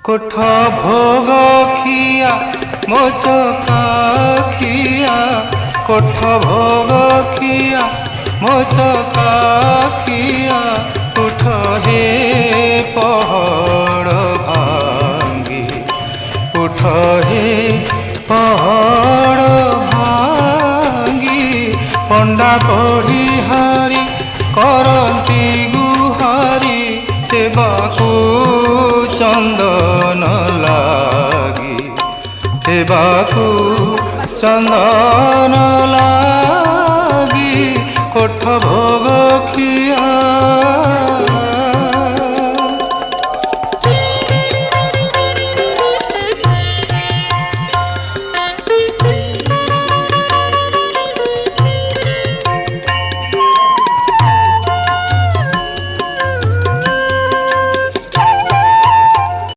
কোঠ ভোগ খিয়া মোচকা খিয়া কোঠ ভোগ খিয়া মোচকা খিয়া উঠ হে পহড় ভাঙ্গি উঠ হে পহড় ভাঙ্গি পণ্ডা পড়ি হারি করন্তি গুহারি হেবাকু চন্দন লাগি হেবাকু চন্দন লাগি কোঠ ভোগ খিয়া